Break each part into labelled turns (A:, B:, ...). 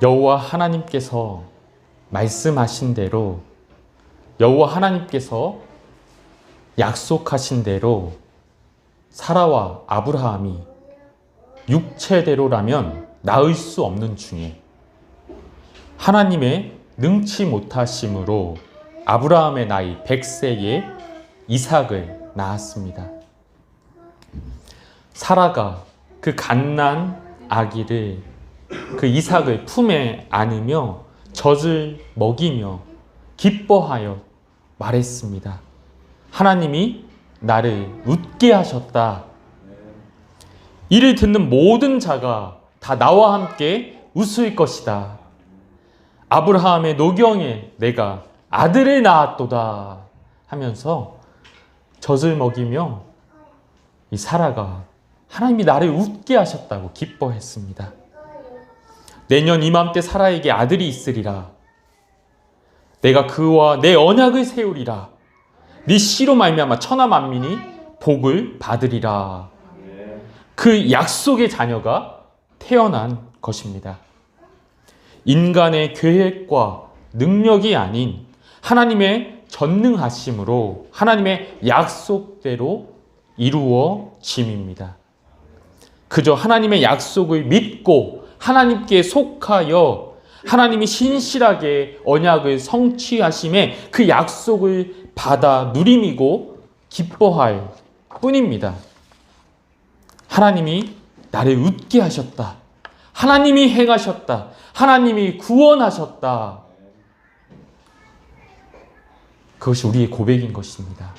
A: 여호와 하나님께서 말씀하신 대로, 여호와 하나님께서 약속하신 대로 사라와 아브라함이 육체대로라면 낳을 수 없는 중에 하나님의 능치 못하심으로 아브라함의 나이 100세에 이삭을 낳았습니다. 사라가 그 갓난 아기를, 그 이삭을 품에 안으며 젖을 먹이며 기뻐하여 말했습니다. 하나님이 나를 웃게 하셨다. 이를 듣는 모든 자가 다 나와 함께 웃을 것이다. 아브라함의 노경에 내가 아들을 낳았도다 하면서 젖을 먹이며 이 사라가 하나님이 나를 웃게 하셨다고 기뻐했습니다. 내년 이맘때 사라에게 아들이 있으리라. 내가 그와 내 언약을 세우리라. 네 씨로 말미암아 천하 만민이 복을 받으리라. 그 약속의 자녀가 태어난 것입니다. 인간의 계획과 능력이 아닌 하나님의 전능하심으로 하나님의 약속대로 이루어짐입니다. 그저 하나님의 약속을 믿고 하나님께 속하여 하나님이 신실하게 언약을 성취하심에 그 약속을 받아 누림이고 기뻐할 뿐입니다. 하나님이 나를 웃게 하셨다. 하나님이 행하셨다. 하나님이 구원하셨다. 그것이 우리의 고백인 것입니다.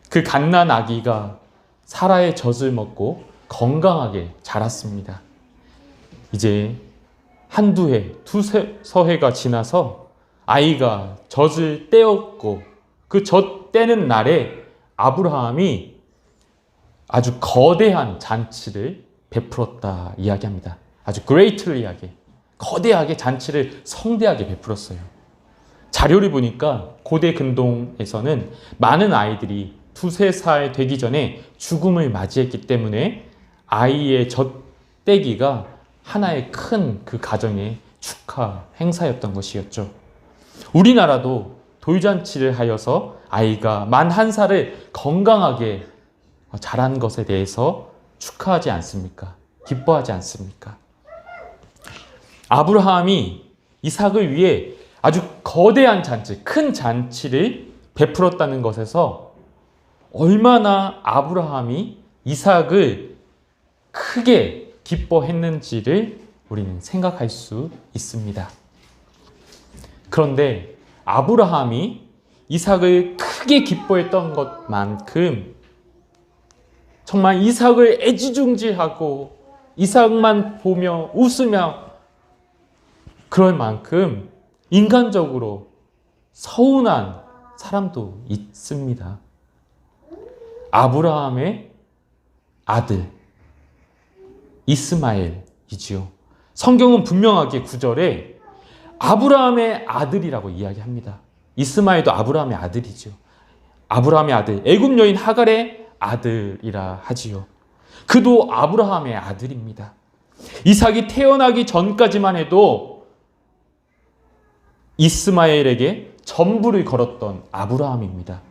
A: 그 갓난 아기가 사라의 젖을 먹고 건강하게 자랐습니다. 이제 한두 해, 두서해가 지나서 아이가 젖을 떼었고 그 젖 떼는 날에 아브라함이 아주 거대한 잔치를 베풀었다 이야기합니다. 아주 greatly하게, 거대하게 잔치를 성대하게 베풀었어요. 자료를 보니까 고대 근동에서는 많은 아이들이 두세 살 되기 전에 죽음을 맞이했기 때문에 아이의 젖떼기가 하나의 큰 그 가정의 축하 행사였던 것이었죠. 우리나라도 돌잔치를 하여서 아이가 만 1살을 건강하게 자란 것에 대해서 축하하지 않습니까? 기뻐하지 않습니까? 아브라함이 이삭을 위해 아주 거대한 잔치, 큰 잔치를 베풀었다는 것에서 얼마나 아브라함이 이삭을 크게 기뻐했는지를 우리는 생각할 수 있습니다. 그런데 아브라함이 이삭을 크게 기뻐했던 것만큼 정말 이삭을 애지중지하고 이삭만 보며 웃으며 그럴 만큼 인간적으로 서운한 사람도 있습니다. 아브라함의 아들 이스마엘이지요. 성경은 분명하게 9절에 아브라함의 아들이라고 이야기합니다. 이스마엘도 아브라함의 아들이죠. 아브라함의 아들, 애굽 여인 하갈의 아들이라 하지요. 그도 아브라함의 아들입니다. 이삭이 태어나기 전까지만 해도 이스마엘에게 전부를 걸었던 아브라함입니다.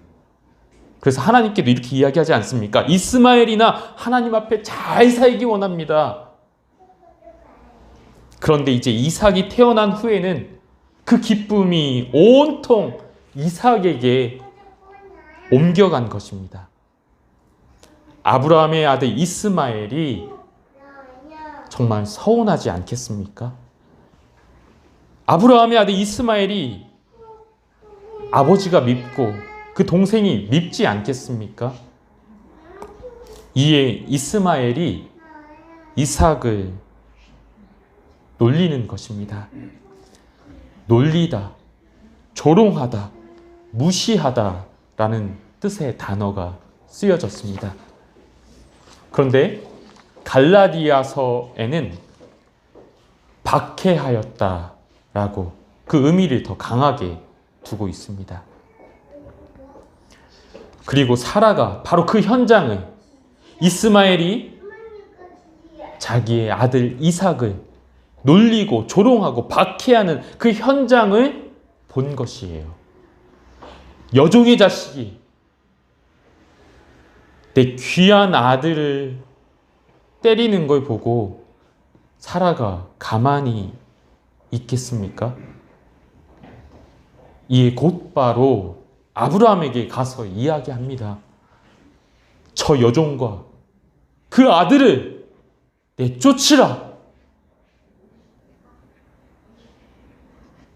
A: 그래서 하나님께도 이렇게 이야기하지 않습니까? 이스마엘이나 하나님 앞에 잘 살기 원합니다. 그런데 이제 이삭이 태어난 후에는 그 기쁨이 온통 이삭에게 옮겨간 것입니다. 아브라함의 아들 이스마엘이 정말 서운하지 않겠습니까? 아브라함의 아들 이스마엘이 아버지가 밉고 그 동생이 밉지 않겠습니까? 이에 이스마엘이 이삭을 놀리는 것입니다. 놀리다, 조롱하다, 무시하다라는 뜻의 단어가 쓰여졌습니다. 그런데 갈라디아서에는 박해하였다라고 그 의미를 더 강하게 두고 있습니다. 그리고 사라가 바로 그 현장을 이스마엘이 자기의 아들 이삭을 놀리고 조롱하고 박해하는 그 현장을 본 것이에요. 여종의 자식이 내 귀한 아들을 때리는 걸 보고 사라가 가만히 있겠습니까? 이에 곧바로 아브라함에게 가서 이야기합니다. 저 여종과 그 아들을 내쫓으라.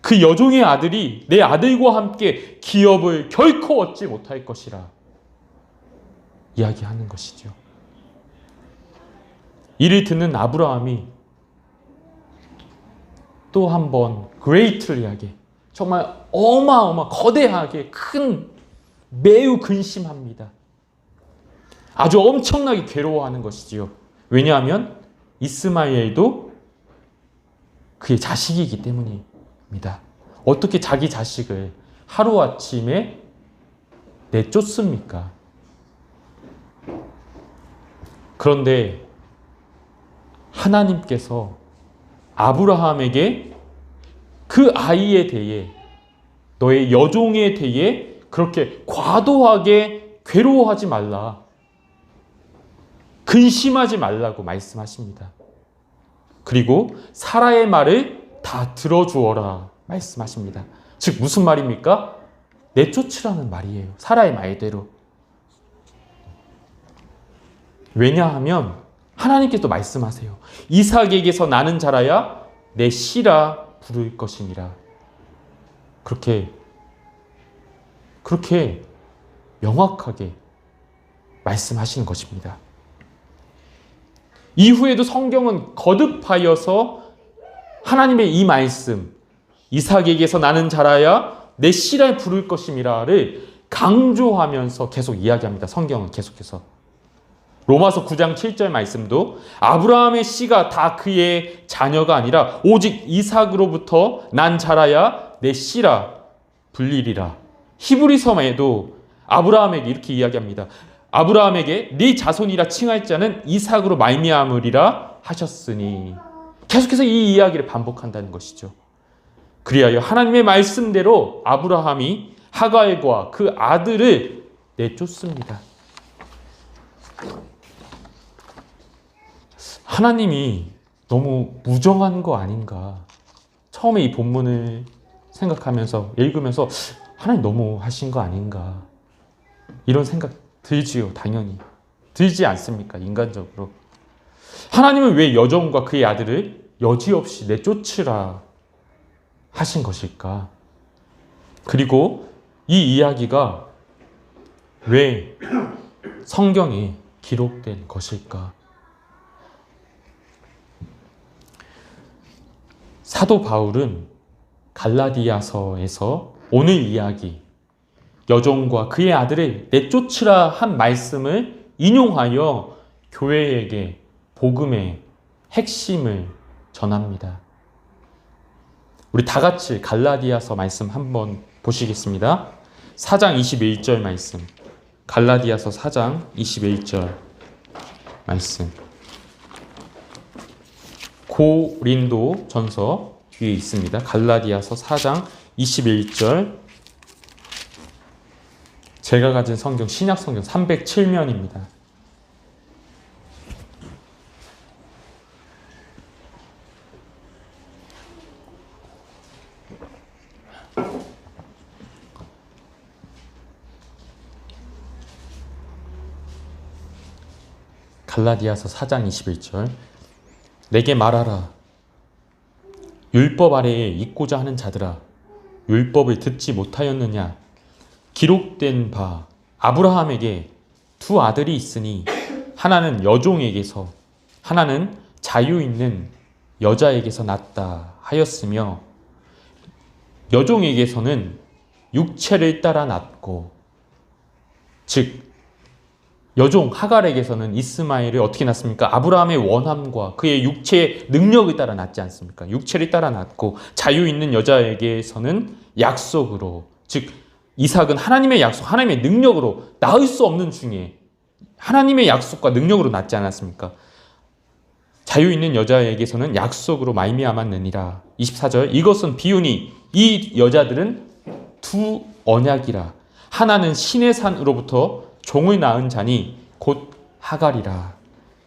A: 그 여종의 아들이 내 아들과 함께 기업을 결코 얻지 못할 것이라 이야기하는 것이죠. 이를 듣는 아브라함이 또 한 번 greatly하게 정말 거대하게 큰 매우 근심합니다. 아주 엄청나게 괴로워하는 것이지요. 왜냐하면 이스마엘도 그의 자식이기 때문입니다. 어떻게 자기 자식을 하루아침에 내쫓습니까? 그런데 하나님께서 아브라함에게 그 아이에 대해, 너의 여종에 대해 그렇게 과도하게 괴로워하지 말라, 근심하지 말라고 말씀하십니다. 그리고 사라의 말을 다 들어주어라 말씀하십니다. 즉 무슨 말입니까? 내쫓으라는 말이에요. 사라의 말대로. 왜냐하면 하나님께서 말씀하세요. 이삭에게서 나는 자라야 내 씨라 부를 것이니라. 그렇게 명확하게 말씀하시는 것입니다. 이후에도 성경은 거듭하여서 하나님의 이 말씀, 이삭에게서 나는 자라야 내 씨라 부를 것임이라를 강조하면서 계속 이야기합니다. 성경은 계속해서. 로마서 9장 7절 말씀도 아브라함의 씨가 다 그의 자녀가 아니라 오직 이삭으로부터 난 자라야 내 씨라 불리리라. 히브리서에도 아브라함에게 이렇게 이야기합니다. 아브라함에게 네 자손이라 칭할 자는 이삭으로 말미암으리라 하셨으니. 계속해서 이 이야기를 반복한다는 것이죠. 그리하여 하나님의 말씀대로 아브라함이 하갈과 그 아들을 내쫓습니다. 하나님이 너무 무정한 거 아닌가. 처음에 이 본문을 생각하면서 읽으면서 하나님 너무 하신 거 아닌가. 이런 생각 들지요. 당연히. 들지 않습니까? 인간적으로. 하나님은 왜 여종과 그의 아들을 여지없이 내쫓으라 하신 것일까? 그리고 이 이야기가 왜 성경에 기록된 것일까? 사도 바울은 갈라디아서에서 오늘 이야기, 여종과 그의 아들을 내쫓으라 한 말씀을 인용하여 교회에게 복음의 핵심을 전합니다. 우리 다 같이 갈라디아서 말씀 한번 보시겠습니다. 4장 21절 말씀. 갈라디아서 4장 21절 말씀. 고린도 전서 뒤에 있습니다. 갈라디아서 4장 21절. 제가 가진 성경, 신약 성경 307면입니다. 갈라디아서 4장 21절. 내게 말하라. 율법 아래에 있고자 하는 자들아, 율법을 듣지 못하였느냐? 기록된 바 아브라함에게 두 아들이 있으니 하나는 여종에게서 하나는 자유 있는 여자에게서 났다 하였으며, 여종에게서는 육체를 따라 났고, 즉 여종 하갈에게서는 이스마엘을 어떻게 낳습니까? 아브라함의 원함과 그의 육체의 능력을 따라 낳지 않습니까? 육체를 따라 낳고, 자유 있는 여자에게서는 약속으로, 즉 이삭은 하나님의 약속, 하나님의 능력으로, 낳을 수 없는 중에 하나님의 약속과 능력으로 낳지 않았습니까? 자유 있는 여자에게서는 약속으로 말미암았느니라. 24절 이것은 비유니 이 여자들은 두 언약이라. 하나는 신의 산으로부터 종을 낳은 자니 곧 하갈이라.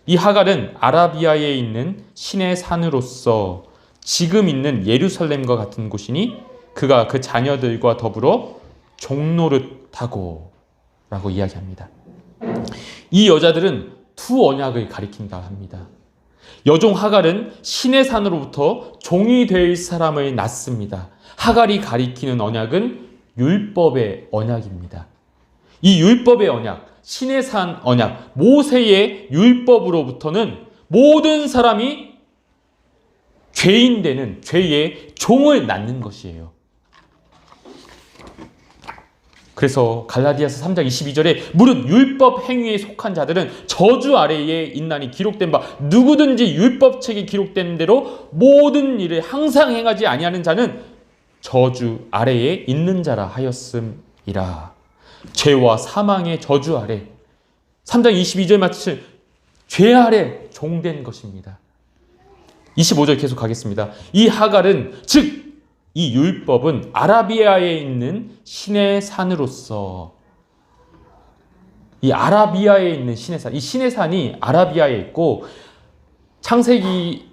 A: 이 하갈은 아라비아에 있는 신의 산으로서 지금 있는 예루살렘과 같은 곳이니 그가 그 자녀들과 더불어 종노릇하고 라고 이야기합니다. 이 여자들은 두 언약을 가리킨다 합니다. 여종 하갈은 신의 산으로부터 종이 될 사람을 낳습니다. 하갈이 가리키는 언약은 율법의 언약입니다. 이 율법의 언약, 신의 산 언약, 모세의 율법으로부터는 모든 사람이 죄인 되는 죄의 종을 낳는 것이에요. 그래서 갈라디아서 3장 22절에 무릇 율법 행위에 속한 자들은 저주 아래에 있나니 기록된 바 누구든지 율법책에 기록된 대로 모든 일을 항상 행하지 아니하는 자는 저주 아래에 있는 자라 하였음이라. 죄와 사망의 저주 아래 3장 22절 마치 죄 아래 종된 것입니다. 25절 계속 가겠습니다. 이 하갈은 즉 이 율법은 아라비아에 있는 신의 산으로서 이 아라비아에 있는 신의 산, 이 신의 산이 아라비아에 있고 창세기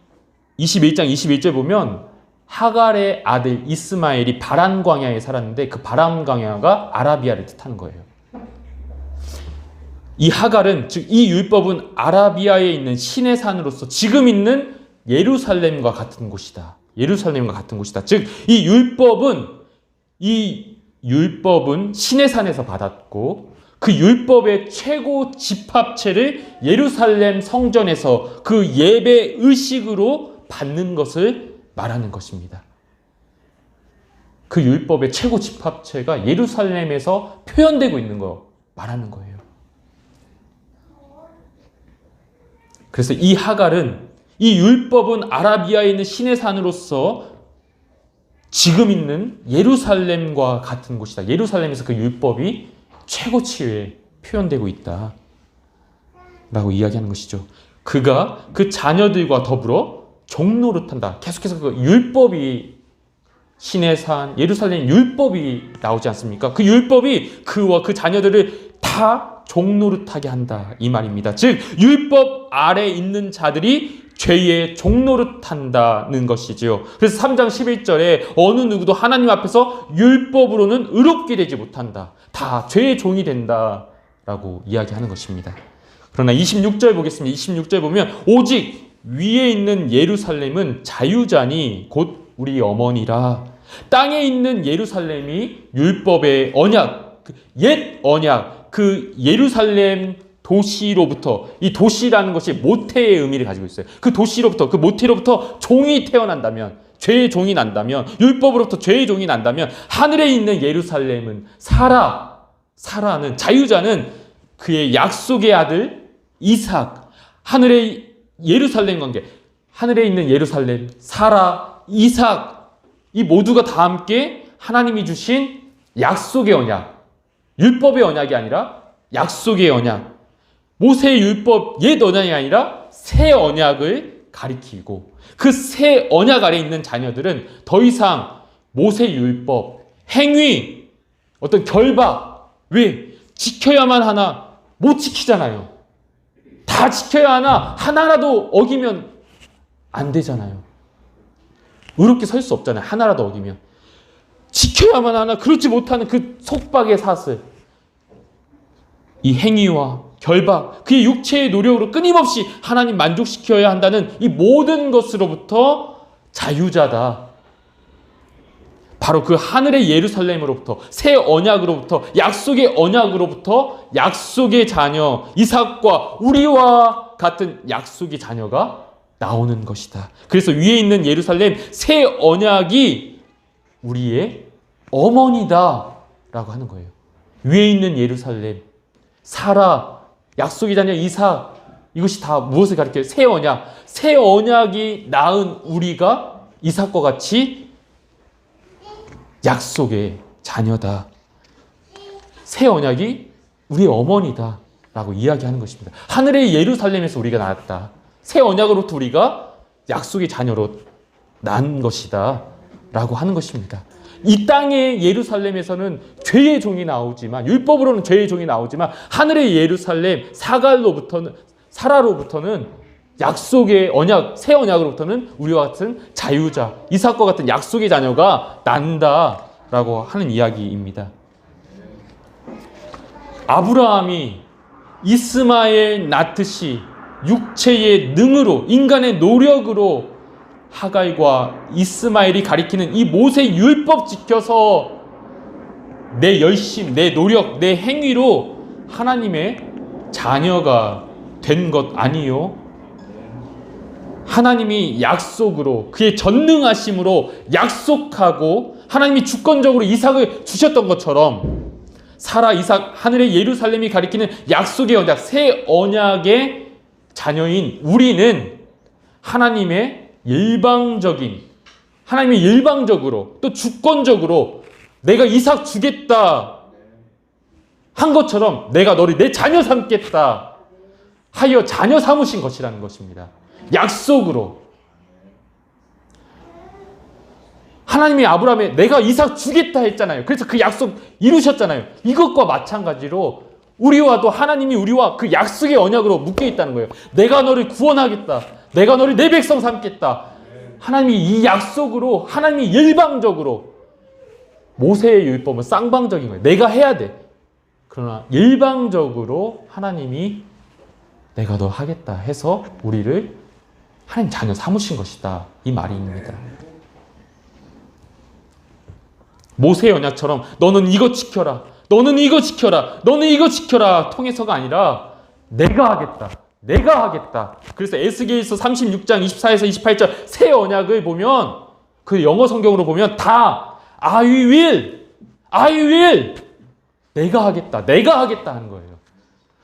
A: 21장 21절 보면 하갈의 아들 이스마엘이 바란 광야에 살았는데 그 바란 광야가 아라비아를 뜻하는 거예요. 이 하갈은 즉 이 율법은 아라비아에 있는 신의 산으로서 지금 있는 예루살렘과 같은 곳이다. 예루살렘과 같은 곳이다. 즉 이 율법은 신의 산에서 받았고 그 율법의 최고 집합체를 예루살렘 성전에서 그 예배 의식으로 받는 것을 말하는 것입니다. 그 율법의 최고 집합체가 예루살렘에서 표현되고 있는 거 말하는 거예요. 그래서 이 하갈은 이 율법은 아라비아에 있는 신의 산으로서 지금 있는 예루살렘과 같은 곳이다. 예루살렘에서 그 율법이 최고치에 표현되고 있다. 라고 이야기하는 것이죠. 그가 그 자녀들과 더불어 종노릇한다. 계속해서 그 율법이 신의 산, 예루살렘 율법이 나오지 않습니까? 그 율법이 그와 그 자녀들을 다 종노릇하게 한다. 이 말입니다. 즉 율법 아래 있는 자들이 죄의 종노릇한다는 것이지요. 그래서 3장 11절에 어느 누구도 하나님 앞에서 율법으로는 의롭게 되지 못한다. 다 죄의 종이 된다라고 이야기하는 것입니다. 그러나 26절 보겠습니다. 26절 보면 오직 위에 있는 예루살렘은 자유자니 곧 우리 어머니라. 땅에 있는 예루살렘이 율법의 언약, 옛 언약, 그 예루살렘 도시로부터, 이 도시라는 것이 모태의 의미를 가지고 있어요. 그 도시로부터, 그 모태로부터 종이 태어난다면, 죄의 종이 난다면, 율법으로부터 죄의 종이 난다면 하늘에 있는 예루살렘은 사라는 자유자는 그의 약속의 아들 이삭, 하늘의 예루살렘 관계, 하늘에 있는 예루살렘, 사라, 이삭, 이 모두가 다 함께 하나님이 주신 약속의 언약, 율법의 언약이 아니라 약속의 언약, 모세의 율법 옛 언약이 아니라 새 언약을 가리키고 그 새 언약 아래 있는 자녀들은 더 이상 모세 율법, 행위, 어떤 결박, 왜? 지켜야만 하나 못 지키잖아요. 다 지켜야 하나 하나라도 어기면 안 되잖아요. 의롭게 설 수 없잖아요. 하나라도 어기면. 지켜야만 하나 그렇지 못하는 그 속박의 사슬, 이 행위와 결박, 그의 육체의 노력으로 끊임없이 하나님 만족시켜야 한다는 이 모든 것으로부터 자유자다. 바로 그 하늘의 예루살렘으로부터, 새 언약으로부터, 약속의 언약으로부터 약속의 자녀 이삭과 우리와 같은 약속의 자녀가 나오는 것이다. 그래서 위에 있는 예루살렘 새 언약이 우리의 어머니다 라고 하는 거예요. 위에 있는 예루살렘, 사라, 약속의 자녀 이삭, 이것이 다 무엇을 가리켜요? 새 언약. 새 언약이 낳은 우리가 이삭과 같이 약속의 자녀다. 새 언약이 우리의 어머니다 라고 이야기하는 것입니다. 하늘의 예루살렘에서 우리가 낳았다. 새 언약으로부터 우리가 약속의 자녀로 난 것이다 라고 하는 것입니다. 이 땅의 예루살렘에서는 죄의 종이 나오지만, 율법으로는 죄의 종이 나오지만, 하늘의 예루살렘 사라로부터는 약속의 언약, 새 언약으로부터는 우리와 같은 자유자, 이삭과 같은 약속의 자녀가 난다라고 하는 이야기입니다. 아브라함이 이스마엘 낳듯이 육체의 능으로, 인간의 노력으로 하갈과 이스마엘이 가리키는 이 모세 율법 지켜서 내 열심, 내 노력, 내 행위로 하나님의 자녀가 된 것 아니요. 하나님이 약속으로, 그의 전능하심으로 약속하고 하나님이 주권적으로 이삭을 주셨던 것처럼 사라, 이삭, 하늘의 예루살렘이 가리키는 약속의 언약, 새 언약의 자녀인 우리는 하나님의 일방적으로 또 주권적으로 내가 이삭 주겠다 한 것처럼 내가 너를 내 자녀 삼겠다 하여 자녀 삼으신 것이라는 것입니다. 약속으로. 하나님이 아브라함에 내가 이삭 주겠다 했잖아요. 그래서 그 약속 이루셨잖아요. 이것과 마찬가지로 우리와도 하나님이 우리와 그 약속의 언약으로 묶여 있다는 거예요. 내가 너를 구원하겠다. 내가 너를 내 백성 삼겠다. 하나님이 이 약속으로, 하나님이 일방적으로, 모세의 율법은 쌍방적인 거예요. 내가 해야 돼. 그러나 일방적으로 하나님이 내가 너 하겠다 해서 우리를 하나님 자녀 삼으신 것이다. 이 말입니다. 모세의 언약처럼 너는 이거 지켜라. 너는 이거 지켜라. 너는 이거 지켜라. 통해서가 아니라 내가 하겠다. 내가 하겠다. 그래서 에스겔서 36장 24에서 28절 새 언약을 보면, 그 영어 성경으로 보면 다 I will 내가 하겠다. 내가 하겠다 하는 거예요.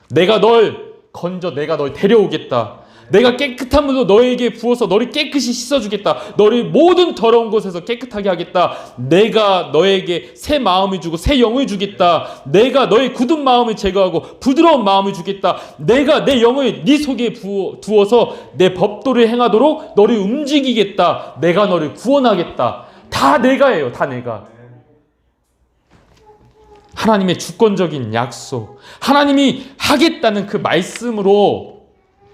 A: 내가 널 건져 내가 널 데려오겠다. 내가 깨끗한 물로 너에게 부어서 너를 깨끗이 씻어주겠다. 너를 모든 더러운 곳에서 깨끗하게 하겠다. 내가 너에게 새 마음을 주고 새 영을 주겠다. 내가 너의 굳은 마음을 제거하고 부드러운 마음을 주겠다. 내가 내 영을 네 속에 두어서 내 법도를 행하도록 너를 움직이겠다. 내가 너를 구원하겠다. 다 내가 해요. 다 내가. 하나님의 주권적인 약속, 하나님이 하겠다는 그 말씀으로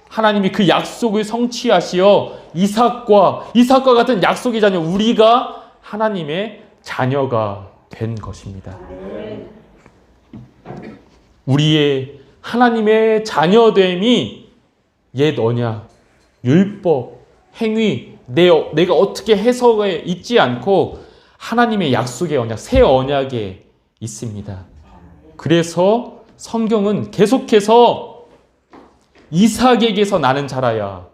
A: 하나님이 그 약속을 성취하시어 이삭과 같은 약속의 자녀, 우리가 하나님의 자녀가 된 것입니다. 우리의 하나님의 자녀됨이 옛 언약, 율법, 행위, 내가 어떻게 해석에 있지 않고 하나님의 약속의 언약, 새 언약에 있습니다. 그래서 성경은 계속해서 이삭에게서 나는 자라야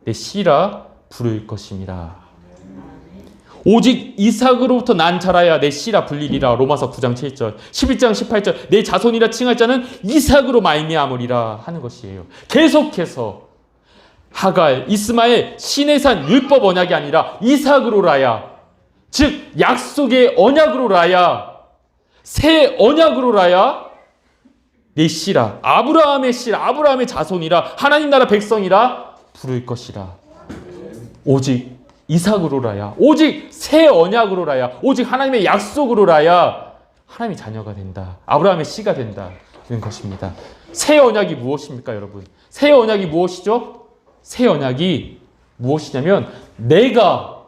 A: 내 씨라 부를 것임이라. 오직 이삭으로부터 난 자라야 내 씨라 불리리라. 로마서 9장 7절, 11장 18절 내 자손이라 칭할 자는 이삭으로 말미암으리라 하는 것이에요. 계속해서 하갈, 이스마엘, 시내산 율법 언약이 아니라 이삭으로라야, 즉 약속의 언약으로라야, 새 언약으로라야 내 씨라, 아브라함의 씨라, 아브라함의 자손이라, 하나님 나라 백성이라 부를 것이라. 오직 이삭으로라야, 오직 새 언약으로라야, 오직 하나님의 약속으로라야 하나님의 자녀가 된다. 아브라함의 씨가 된다는 것입니다. 새 언약이 무엇입니까, 여러분? 새 언약이 무엇이죠? 새 언약이 무엇이냐면 내가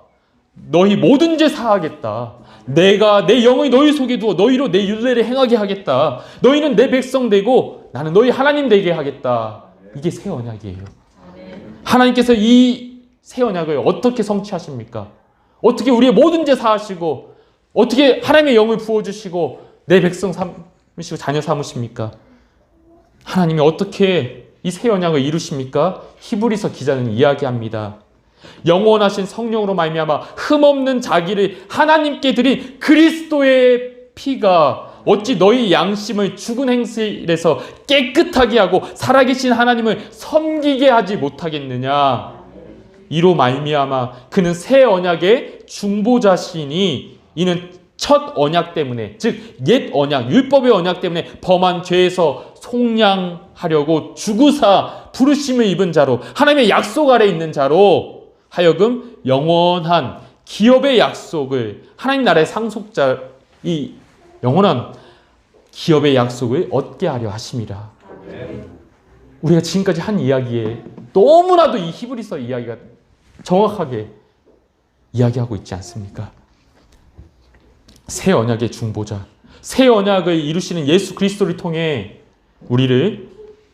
A: 너희 모든 죄 사하겠다. 내가 내 영을 너희 속에 두어 너희로 내 율례를 행하게 하겠다. 너희는 내 백성 되고 나는 너희 하나님 되게 하겠다. 이게 새 언약이에요. 하나님께서 이 새 언약을 어떻게 성취하십니까? 어떻게 우리의 모든 죄 사하시고 어떻게 하나님의 영을 부어주시고 내 백성 삼으시고 자녀 삼으십니까? 하나님이 어떻게 이 새 언약을 이루십니까? 히브리서 기자는 이야기합니다. 영원하신 성령으로 말미암아 흠없는 자기를 하나님께 드린 그리스도의 피가 어찌 너희 양심을 죽은 행실에서 깨끗하게 하고 살아계신 하나님을 섬기게 하지 못하겠느냐. 이로 말미암아 그는 새 언약의 중보자시니 이는 첫 언약 때문에, 즉 옛 언약 율법의 언약 때문에 범한 죄에서 속량 하려고 주구사 부르심을 입은 자로, 하나님의 약속 아래 있는 자로 하여금 영원한 기업의 약속을, 하나님 나라의 상속자, 이 영원한 기업의 약속을 얻게 하려 하심이라. 우리가 지금까지 한 이야기에 너무나도 이 히브리서 이야기가 정확하게 이야기하고 있지 않습니까? 새 언약의 중보자, 새 언약을 이루시는 예수 그리스도를 통해 우리를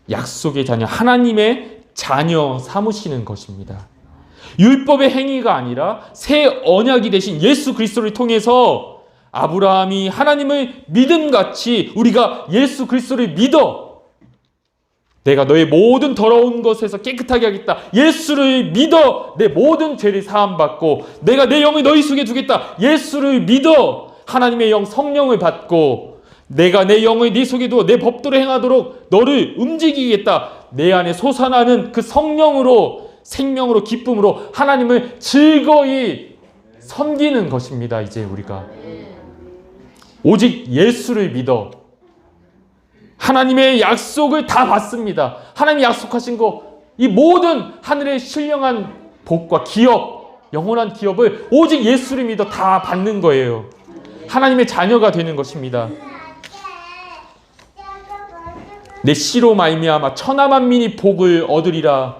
A: 약속의 자녀, 하나님의 자녀 삼으시는 것입니다. 율법의 행위가 아니라 새 언약이 되신 예수 그리스도를 통해서 아브라함이 하나님을 믿음같이 우리가 예수 그리스도를 믿어 내가 너의 모든 더러운 것에서 깨끗하게 하겠다. 예수를 믿어 내 모든 죄를 사함받고 내가 내 영을 너희 속에 두겠다. 예수를 믿어 하나님의 영 성령을 받고 내가 내 영을 네 속에 두어 내 법도를 행하도록 너를 움직이겠다. 내 안에 솟아나는 그 성령으로 생명으로 기쁨으로 하나님을 즐거이 섬기는 것입니다. 이제 우리가 오직 예수를 믿어 하나님의 약속을 다 받습니다. 하나님이 약속하신 거, 이 모든 하늘의 신령한 복과 기업, 영원한 기업을 오직 예수를 믿어 다 받는 거예요. 하나님의 자녀가 되는 것입니다. 내 씨로 말미암아 천하 만민이 복을 얻으리라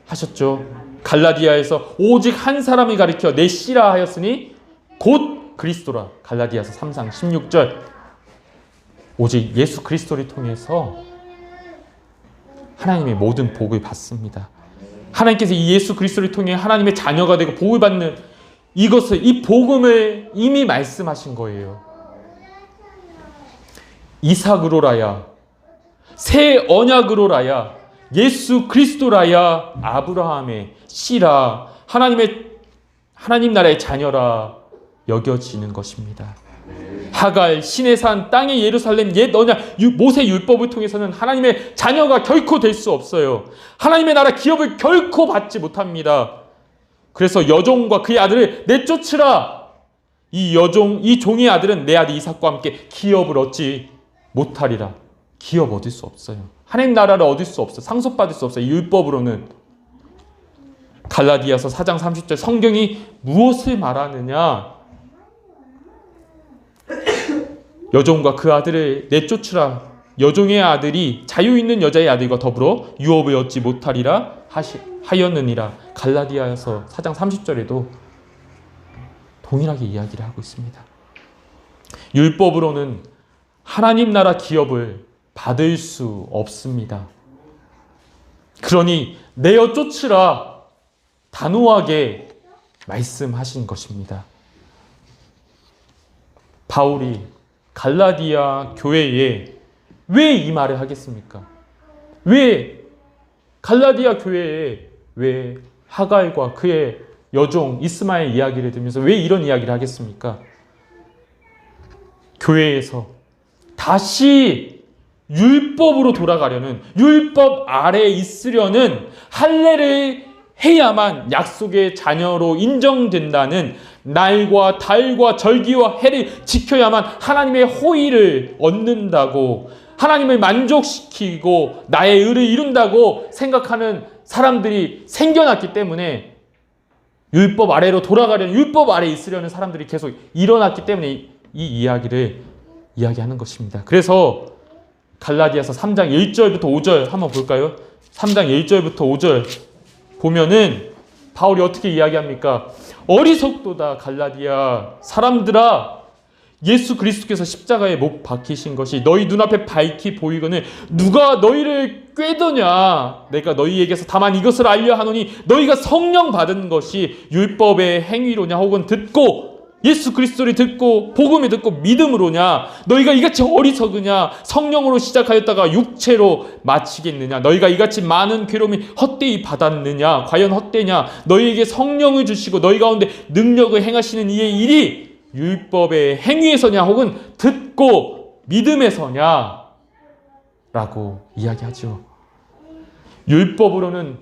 A: 하셨죠. 갈라디아에서 오직 한 사람을 가리켜 내 씨라 하였으니 곧 그리스도라. 갈라디아서 3장 16절. 오직 예수 그리스도를 통해서 하나님의 모든 복을 받습니다. 하나님께서 이 예수 그리스도를 통해 하나님의 자녀가 되고 복을 받는 이것을, 이 복음을 이미 말씀하신 거예요. 이삭으로라야, 새 언약으로라야, 예수 그리스도라야 아브라함의 씨라, 하나님 나라의 자녀라 여겨지는 것입니다. 하갈, 시내산, 땅의 예루살렘, 옛 언약, 모세 율법을 통해서는 하나님의 자녀가 결코 될 수 없어요. 하나님의 나라 기업을 결코 받지 못합니다. 그래서 여종과 그의 아들을 내쫓으라. 이 종의 아들은 내 아들 이삭과 함께 기업을 얻지 못하리라. 기업 얻을 수 없어요. 하나님 나라를 얻을 수 없어요. 상속받을 수 없어요. 율법으로는. 갈라디아서 4장 30절 성경이 무엇을 말하느냐? 여종과 그 아들을 내쫓으라. 여종의 아들이 자유 있는 여자의 아들과 더불어 유업을 얻지 못하리라 하였느니라. 갈라디아서 4장 30절에도 동일하게 이야기를 하고 있습니다. 율법으로는 하나님 나라 기업을 받을 수 없습니다. 그러니 내어 쫓으라 단호하게 말씀하신 것입니다. 바울이 갈라디아 교회에 왜 이 말을 하겠습니까? 왜 갈라디아 교회에 왜 하갈과 그의 여종 이스마엘 이야기를 들으면서 왜 이런 이야기를 하겠습니까? 교회에서 다시 율법으로 돌아가려는, 율법 아래에 있으려는, 할례를 해야만 약속의 자녀로 인정된다는, 날과 달과 절기와 해를 지켜야만 하나님의 호의를 얻는다고, 하나님을 만족시키고 나의 의를 이룬다고 생각하는 사람들이 생겨났기 때문에, 율법 아래로 돌아가려는, 율법 아래에 있으려는 사람들이 계속 일어났기 때문에 이 이야기를 이야기하는 것입니다. 그래서 갈라디아서 3장 1절부터 5절 한번 볼까요? 3장 1절부터 5절 보면은 바울이 어떻게 이야기합니까? 어리석도다 갈라디아 사람들아, 예수 그리스도께서 십자가에 못 박히신 것이 너희 눈앞에 밝히 보이거늘 누가 너희를 꾀더냐? 내가 너희에게서 다만 이것을 알려 하노니 너희가 성령 받은 것이 율법의 행위로냐 혹은 듣고 예수 그리스도를 듣고 복음을 듣고 믿음으로냐? 너희가 이같이 어리석으냐? 성령으로 시작하였다가 육체로 마치겠느냐? 너희가 이같이 많은 괴로움이 헛되이 받았느냐? 과연 헛되냐? 너희에게 성령을 주시고 너희 가운데 능력을 행하시는 이의 일이 율법의 행위에서냐 혹은 듣고 믿음에서냐? 라고 이야기하죠. 율법으로는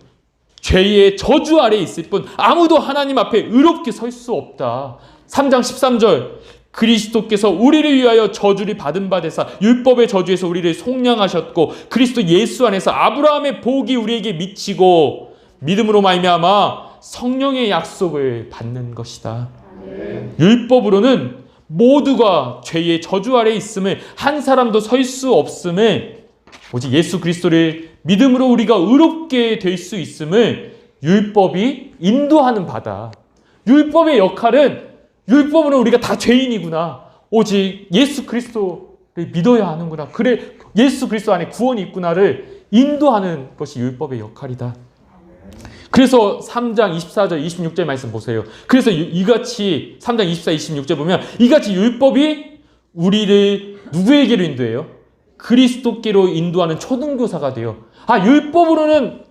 A: 죄의 저주 아래에 있을 뿐 아무도 하나님 앞에 의롭게 설 수 없다. 3장 13절 그리스도께서 우리를 위하여 저주를 받은 바 되사 율법의 저주에서 우리를 속량하셨고 그리스도 예수 안에서 아브라함의 복이 우리에게 미치고 믿음으로 말미암아 성령의 약속을 받는 것이다. 율법으로는 모두가 죄의 저주 아래 있음을, 한 사람도 설 수 없음을, 오직 예수 그리스도를 믿음으로 우리가 의롭게 될 수 있음을 율법이 인도하는 바다. 율법의 역할은, 율법으로 우리가 다 죄인이구나, 오직 예수 그리스도를 믿어야 하는구나, 그래 예수 그리스도 안에 구원이 있구나를 인도하는 것이 율법의 역할이다. 그래서 3장 24절 26절 말씀 보세요. 그래서 이같이 3장 24, 26절 보면 이같이 율법이 우리를 누구에게로 인도해요? 그리스도께로 인도하는 초등교사가 돼요. 아, 율법으로는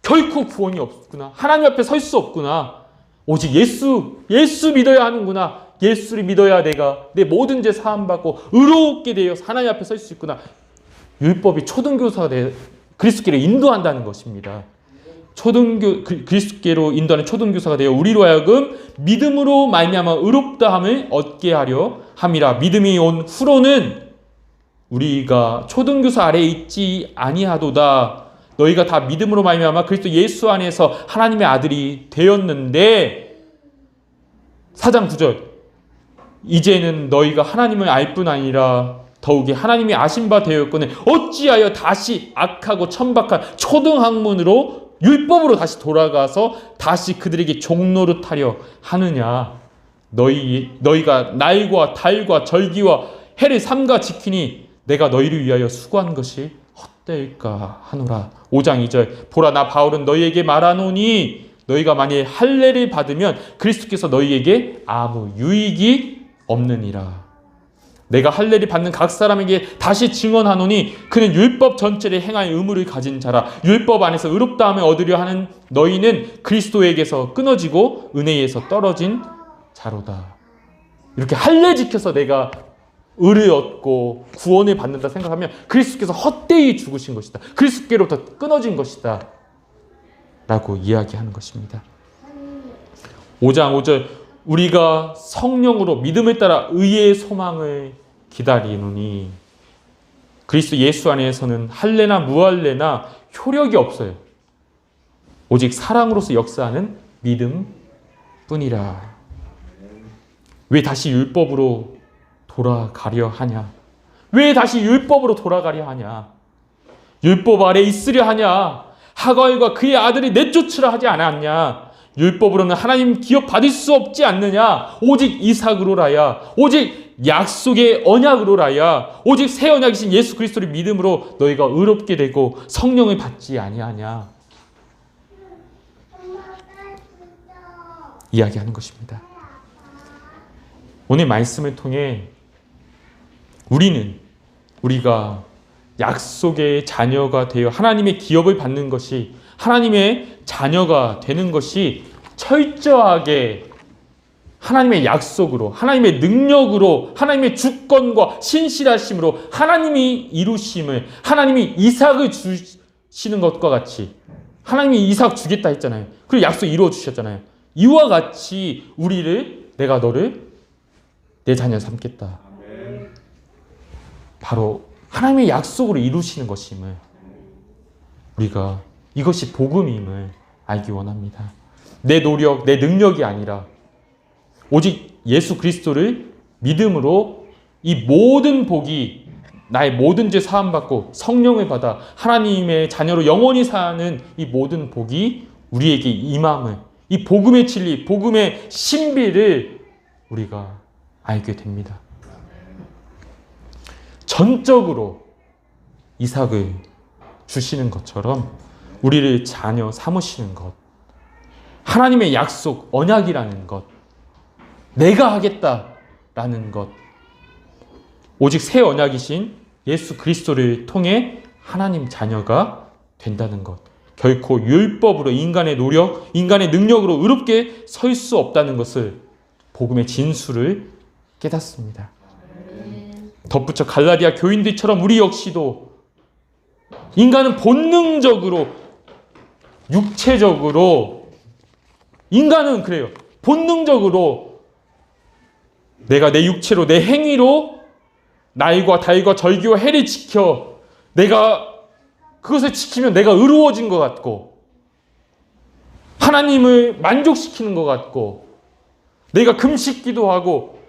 A: 결코 구원이 없구나, 하나님 앞에 설 수 없구나, 오직 예수 믿어야 하는구나, 예수를 믿어야 내가 내 모든 죄 사함받고 의롭게 되어 하나님 앞에 설 수 있구나. 율법이 초등교사가 돼 그리스도께로 인도한다는 것입니다. 그리스도께로 인도하는 초등교사가 되어 우리로 하여금 믿음으로 말미암아 의롭다함을 얻게 하려 함이라. 믿음이 온 후로는 우리가 초등교사 아래에 있지 아니하도다. 너희가 다 믿음으로 말미암아 그리스도 예수 안에서 하나님의 아들이 되었는데, 4장 9절, 이제는 너희가 하나님을 알 뿐 아니라 더욱이 하나님이 아신 바 되었거늘 어찌하여 다시 악하고 천박한 초등학문으로 율법으로 다시 돌아가서 다시 그들에게 종노릇하려 하느냐. 너희가 날과 달과 절기와 해를 삼가 지키니 내가 너희를 위하여 수고한 것이 헛되일까 하노라. 5장 2절, 보라 나 바울은 너희에게 말하노니 너희가 만일 할례를 받으면 그리스도께서 너희에게 아무 유익이 없느니라. 내가 할례를 받는 각 사람에게 다시 증언하노니 그는 율법 전체를 행할 의무를 가진 자라. 율법 안에서 의롭다함을 얻으려 하는 너희는 그리스도에게서 끊어지고 은혜에서 떨어진 자로다. 이렇게 할례 지켜서 내가 의를 얻고 구원을 받는다 생각하면 그리스도께서 헛되이 죽으신 것이다, 그리스도께로부터 끊어진 것이다 라고 이야기하는 것입니다. 5장 5절, 우리가 성령으로 믿음을 따라 의의 소망을 기다리노니. 그리스도 예수 안에서는 할례나 무할례나 효력이 없어요. 오직 사랑으로서 역사하는 믿음뿐이라. 왜 다시 율법으로 돌아가려 하냐? 왜 다시 율법으로 돌아가려 하냐? 율법 아래 있으려 하냐? 하갈과 그의 아들이 내쫓으라 하지 않았냐? 율법으로는 하나님 기업 받을 수 없지 않느냐? 오직 이삭으로라야, 오직 약속의 언약으로라야, 오직 새 언약이신 예수 그리스도를 믿음으로 너희가 의롭게 되고 성령을 받지 아니하냐? 이야기하는 것입니다. 오늘 말씀을 통해 우리가 약속의 자녀가 되어 하나님의 기업을 받는 것이, 하나님의 자녀가 되는 것이 철저하게 하나님의 약속으로, 하나님의 능력으로, 하나님의 주권과 신실하심으로 하나님이 이루심을, 하나님이 이삭을 주시는 것과 같이, 하나님이 이삭 주겠다 했잖아요. 그리고 약속 이루어 주셨잖아요. 이와 같이 내가 너를 내 자녀 삼겠다. 바로 하나님의 약속으로 이루시는 것임을, 우리가 이것이 복음임을 알기 원합니다. 내 노력, 내 능력이 아니라 오직 예수 그리스도를 믿음으로 이 모든 복이, 나의 모든 죄 사함받고 성령을 받아 하나님의 자녀로 영원히 사는 이 모든 복이 우리에게 임함을, 이 복음의 진리, 복음의 신비를 우리가 알게 됩니다. 전적으로 이삭을 주시는 것처럼 우리를 자녀 삼으시는 것, 하나님의 약속, 언약이라는 것, 내가 하겠다라는 것, 오직 새 언약이신 예수 그리스도를 통해 하나님 자녀가 된다는 것, 결코 율법으로, 인간의 노력, 인간의 능력으로 의롭게 설 수 없다는 것을, 복음의 진수를 깨닫습니다. 덧붙여 갈라디아 교인들처럼 우리 역시도 인간은 본능적으로, 육체적으로, 인간은 그래요. 본능적으로 내가 내 육체로 내 행위로 나일과 다일과 절기와 해를 지켜 내가 그것을 지키면 내가 의로워진 것 같고 하나님을 만족시키는 것 같고 내가 금식기도 하고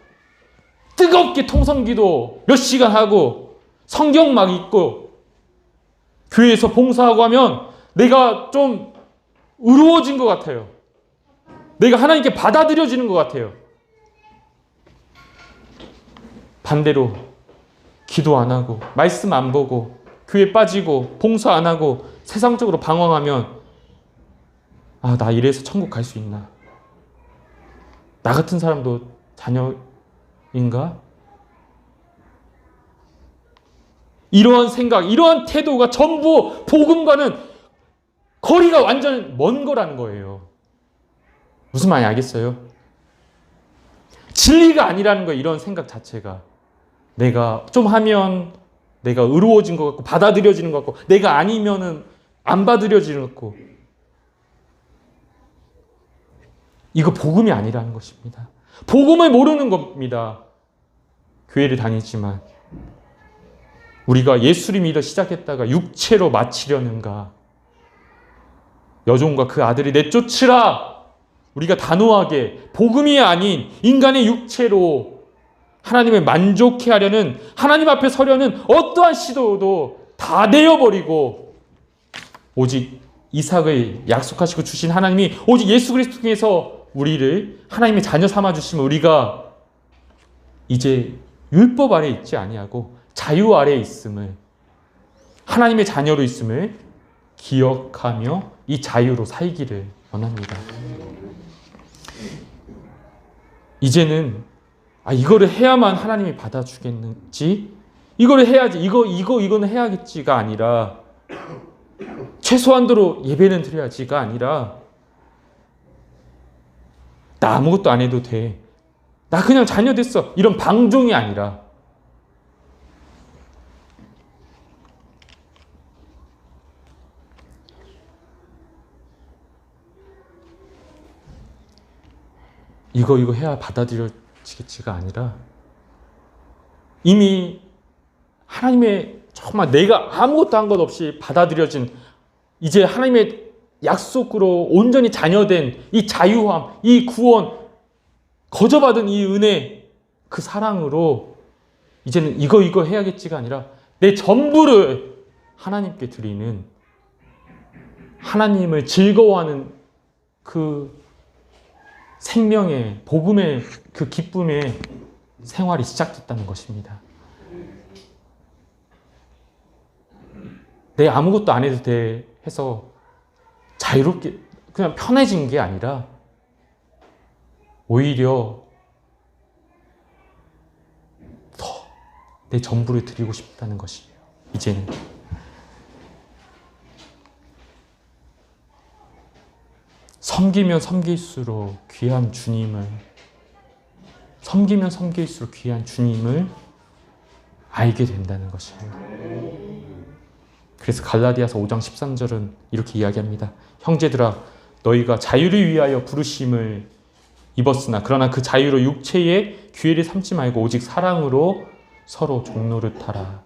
A: 뜨겁게 통성기도 몇 시간 하고 성경 막 읽고 교회에서 봉사하고 하면 내가 좀 의로워진 것 같아요. 내가 하나님께 받아들여지는 것 같아요. 반대로 기도 안 하고 말씀 안 보고 교회 빠지고 봉사 안 하고 세상적으로 방황하면 나 이래서 천국 갈 수 있나? 나 같은 사람도 자녀인가? 이러한 생각, 이러한 태도가 전부 복음과는 거리가 완전 먼 거라는 거예요. 무슨 말인지 알겠어요? 진리가 아니라는 거예요. 이런 생각 자체가. 내가 좀 하면 내가 의로워진 것 같고 받아들여지는 것 같고 내가 아니면은 안 받아들여지는 것 같고 이거 복음이 아니라는 것입니다. 복음을 모르는 겁니다. 교회를 다니지만 우리가 예수를 믿어 시작했다가 육체로 마치려는가? 여종과 그 아들이 내쫓으라! 우리가 단호하게 복음이 아닌 인간의 육체로 하나님을 만족해 하려는 하나님 앞에 서려는 어떠한 시도도 다 내어버리고 오직 이삭을 약속하시고 주신 하나님이 오직 예수 그리스도 통해서 우리를 하나님의 자녀 삼아 주시면 우리가 이제 율법 아래에 있지 아니하고 자유 아래에 있음을 하나님의 자녀로 있음을 기억하며 이 자유로 살기를 원합니다. 이제는 이거를 해야만 하나님이 받아주겠는지 이거를 해야지 이거는 해야겠지가 아니라 최소한도로 예배는 드려야지가 아니라 나 아무것도 안 해도 돼. 나 그냥 자녀 됐어. 이런 방종이 아니라 이거 해야 받아들여지겠지가 아니라 이미 하나님의 정말 내가 아무것도 한 것 없이 받아들여진 이제 하나님의 약속으로 온전히 자녀된 이 자유함, 이 구원, 거저받은 이 은혜, 그 사랑으로 이제는 이거 해야겠지가 아니라 내 전부를 하나님께 드리는 하나님을 즐거워하는 그 생명의 복음의 그 기쁨의 생활이 시작됐다는 것입니다. 내 아무것도 안 해도 돼 해서 자유롭게 그냥 편해진 게 아니라 오히려 더 내 전부를 드리고 싶다는 것이에요. 이제는 섬기면 섬길수록 귀한 주님을 알게 된다는 것이에요. 그래서 갈라디아서 5장 13절은 이렇게 이야기합니다. 형제들아 너희가 자유를 위하여 부르심을 입었으나 그러나 그 자유로 육체의 기회를 삼지 말고 오직 사랑으로 서로 종노릇하라.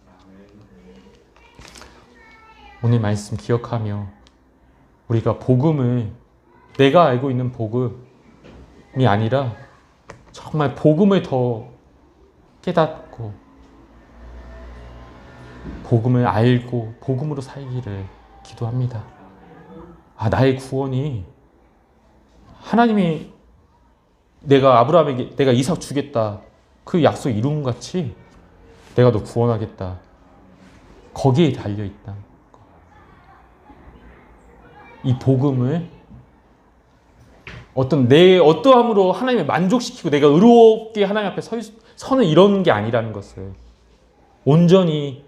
A: 오늘 말씀 기억하며 우리가 복음을 내가 알고 있는 복음이 아니라 정말 복음을 더 깨닫고 복음을 알고 복음으로 살기를 기도합니다. 나의 구원이 하나님이 내가 아브라함에게 내가 이삭 주겠다 그 약속 이룬 같이 내가 너 구원하겠다 거기에 달려있다. 이 복음을 내 어떠함으로 하나님을 만족시키고 내가 의롭게 하나님 앞에 서는 이런 게 아니라는 것을 온전히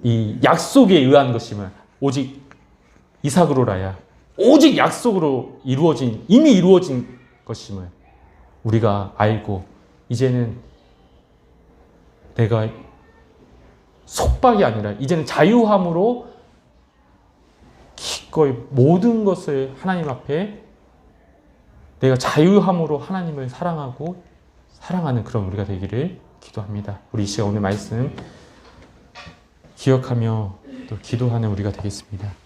A: 이 약속에 의한 것이면 오직 이삭으로라야 오직 약속으로 이미 이루어진 것임을 우리가 알고 이제는 내가 속박이 아니라 이제는 자유함으로 기꺼이 모든 것을 하나님 앞에 내가 자유함으로 하나님을 사랑하고 사랑하는 그런 우리가 되기를 기도합니다. 우리 이 시간 오늘 말씀 기억하며 또 기도하는 우리가 되겠습니다.